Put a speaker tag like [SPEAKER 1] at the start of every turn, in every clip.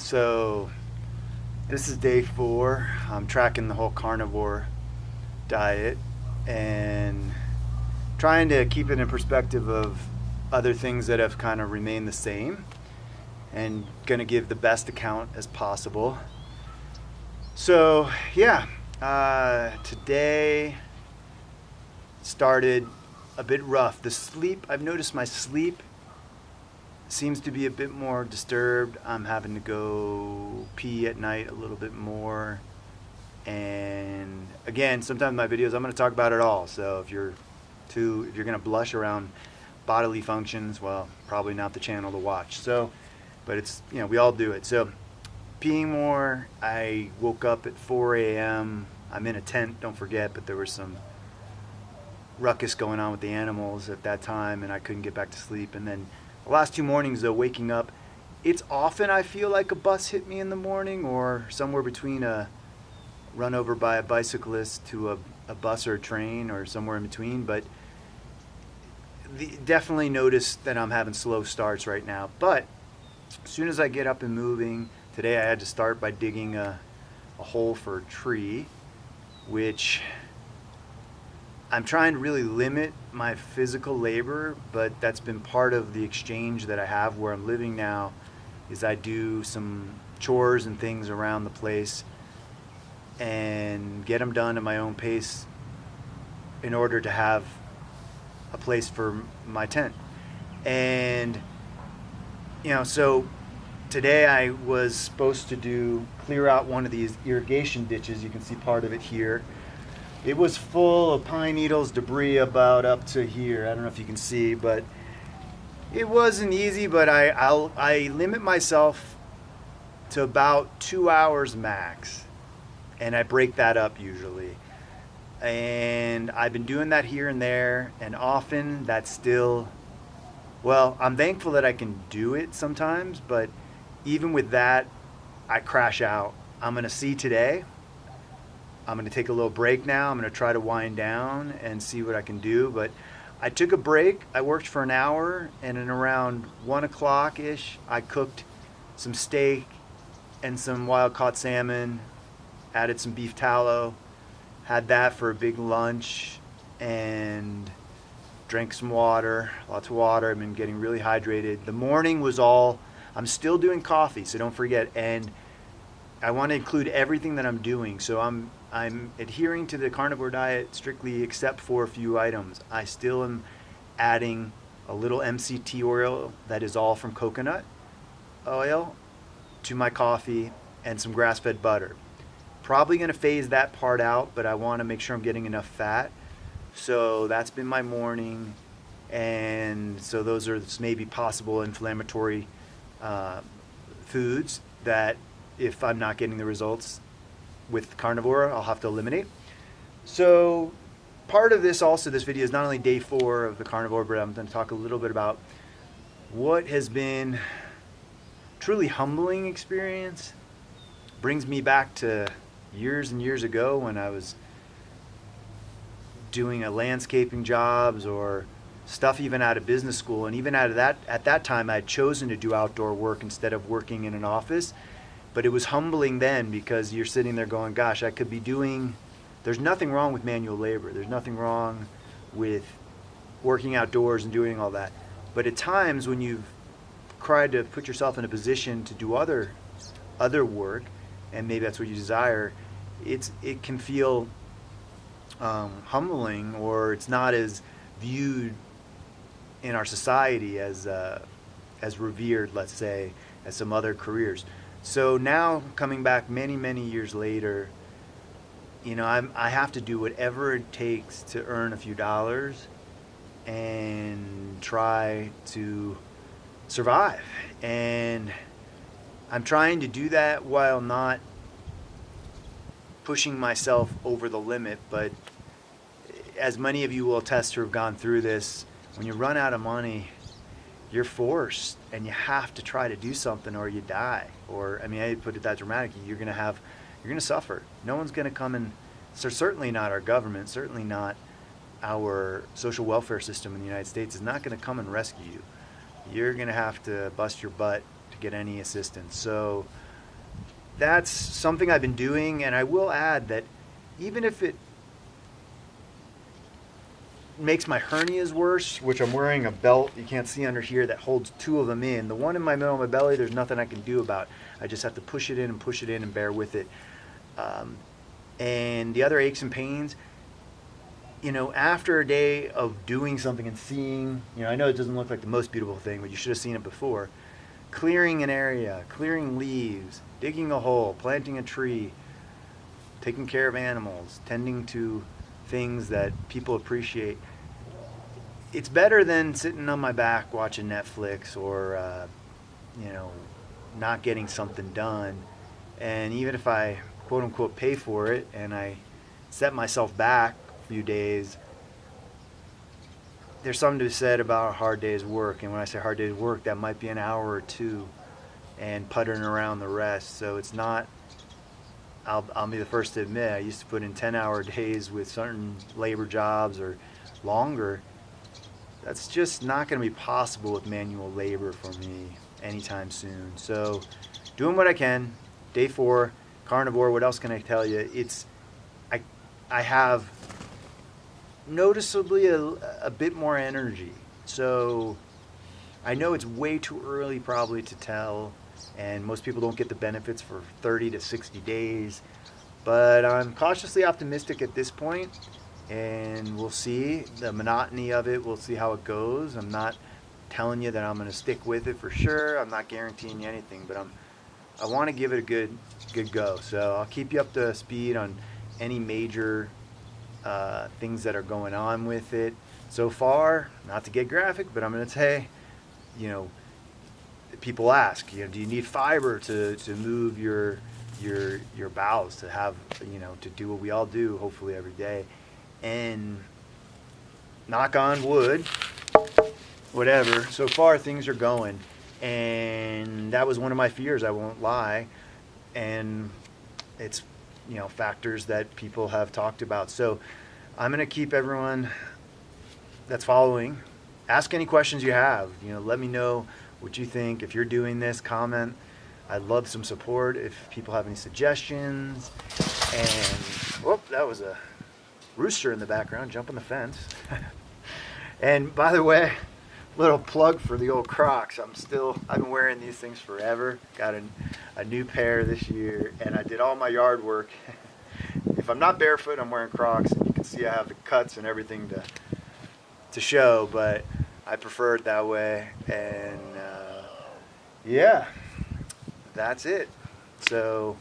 [SPEAKER 1] So this is day 4. I'm tracking the whole carnivore diet and trying to keep it in perspective of other things that have kind of remained the same, and going to give the best account as possible. So yeah, today started a bit rough. The sleep, I've noticed my sleep seems to be a bit more disturbed. I'm having to go pee at night a little bit more. And again, sometimes in my videos I'm going to talk about it all. So if you're going to blush around bodily functions, well, probably not the channel to watch. So, but it's, we all do it. So peeing more. I woke up at 4 a.m. I'm in a tent, don't forget, but there was some ruckus going on with the animals at that time, and I couldn't get back to sleep. And then the last 2 mornings, though, waking up, it's often I feel like a bus hit me in the morning, or somewhere between a run over by a bicyclist to a bus or a train, or somewhere in between. But definitely notice that I'm having slow starts right now. But as soon as I get up and moving, today I had to start by digging a hole for a tree, which I'm trying to really limit my physical labor, but that's been part of the exchange that I have where I'm living now, is I do some chores and things around the place and get them done at my own pace in order to have a place for my tent. And so today I was supposed to clear out one of these irrigation ditches. You can see part of it here. It was full of pine needles, debris about up to here. I don't know if you can see, but it wasn't easy. But I limit myself to about 2 hours max, and I break that up usually. And I've been doing that here and there, and often that's still, well, I'm thankful that I can do it sometimes, but even with that, I crash out. I'm going to see today. I'm going to take a little break now. I'm going to try to wind down and see what I can do. But I took a break. I worked for an hour, and at around 1 o'clock-ish, I cooked some steak and some wild-caught salmon, added some beef tallow, had that for a big lunch, and drank some water, lots of water. I've been getting really hydrated. The morning was all, I'm still doing coffee, so don't forget. And I want to include everything that I'm doing. So I'm adhering to the carnivore diet strictly, except for a few items. I still am adding a little MCT oil that is all from coconut oil to my coffee, and some grass-fed butter. Probably going to phase that part out, but I want to make sure I'm getting enough fat. So that's been my morning. And so those are maybe possible inflammatory foods that, if I'm not getting the results with carnivore, I'll have to eliminate. So part of this also, this video is not only day 4 of the carnivore, but I'm going to talk a little bit about what has been truly humbling experience. Brings me back to years and years ago when I was doing a landscaping jobs or stuff even out of business school. And even out of that, at that time, I had chosen to do outdoor work instead of working in an office. But it was humbling then, because you're sitting there going, gosh, I could be doing, there's nothing wrong with manual labor. There's nothing wrong with working outdoors and doing all that. But at times when you've tried to put yourself in a position to do other work, and maybe that's what you desire, it can feel humbling, or it's not as viewed in our society as revered, let's say, as some other careers. So now, coming back many years later, I have to do whatever it takes to earn a few dollars and try to survive. And I'm trying to do that while not pushing myself over the limit. But as many of you will attest who have gone through this, when you run out of money, you're forced, and you have to try to do something or you die. Or, I put it that dramatically, you're going to suffer. No one's going to come and, so certainly not our government, certainly not our social welfare system in the United States is not going to come and rescue you. You're going to have to bust your butt to get any assistance. So that's something I've been doing, and I will add that even if it makes my hernias worse, which I'm wearing a belt you can't see under here that holds 2 of them in. The one in my middle of my belly, there's nothing I can do about. I just have to push it in and push it in and bear with it. And the other aches and pains, after a day of doing something and seeing, I know it doesn't look like the most beautiful thing, but you should have seen it before. Clearing an area, clearing leaves, digging a hole, planting a tree, taking care of animals, tending to things that people appreciate. It's better than sitting on my back watching Netflix or, not getting something done. And even if I quote unquote pay for it and I set myself back a few days, there's something to be said about a hard day's work. And when I say hard day's work, that might be an hour or 2 and puttering around the rest. So it's not, I'll be the first to admit, I used to put in 10-hour days with certain labor jobs or longer. That's just not going to be possible with manual labor for me anytime soon. So doing what I can. Day 4, carnivore, what else can I tell you? I have noticeably a bit more energy. So I know it's way too early probably to tell, and most people don't get the benefits for 30 to 60 days. But I'm cautiously optimistic at this point, and we'll see the monotony of it. We'll see how it goes. I'm not telling you that I'm going to stick with it for sure. I'm not guaranteeing you anything, but I want to give it a good go. So I'll keep you up to speed on any major things that are going on with it. So far, not to get graphic, but I'm going to say, people ask, do you need fiber to move your bowels, to have, to do what we all do, hopefully every day. And knock on wood, whatever, so far things are going. And that was one of my fears, I won't lie. And it's, factors that people have talked about. So I'm going to keep everyone that's following, ask any questions you have. Let me know what you think. If you're doing this, comment. I'd love some support if people have any suggestions. And whoop, that was a rooster in the background jumping the fence. And by the way, little plug for the old Crocs. I've been wearing these things forever. Got a new pair this year, and I did all my yard work. If I'm not barefoot, I'm wearing Crocs, and you can see I have the cuts and everything to show, but I prefer it that way. And yeah, that's it. So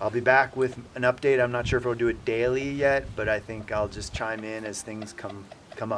[SPEAKER 1] I'll be back with an update. I'm not sure if I'll do it daily yet, but I think I'll just chime in as things come up.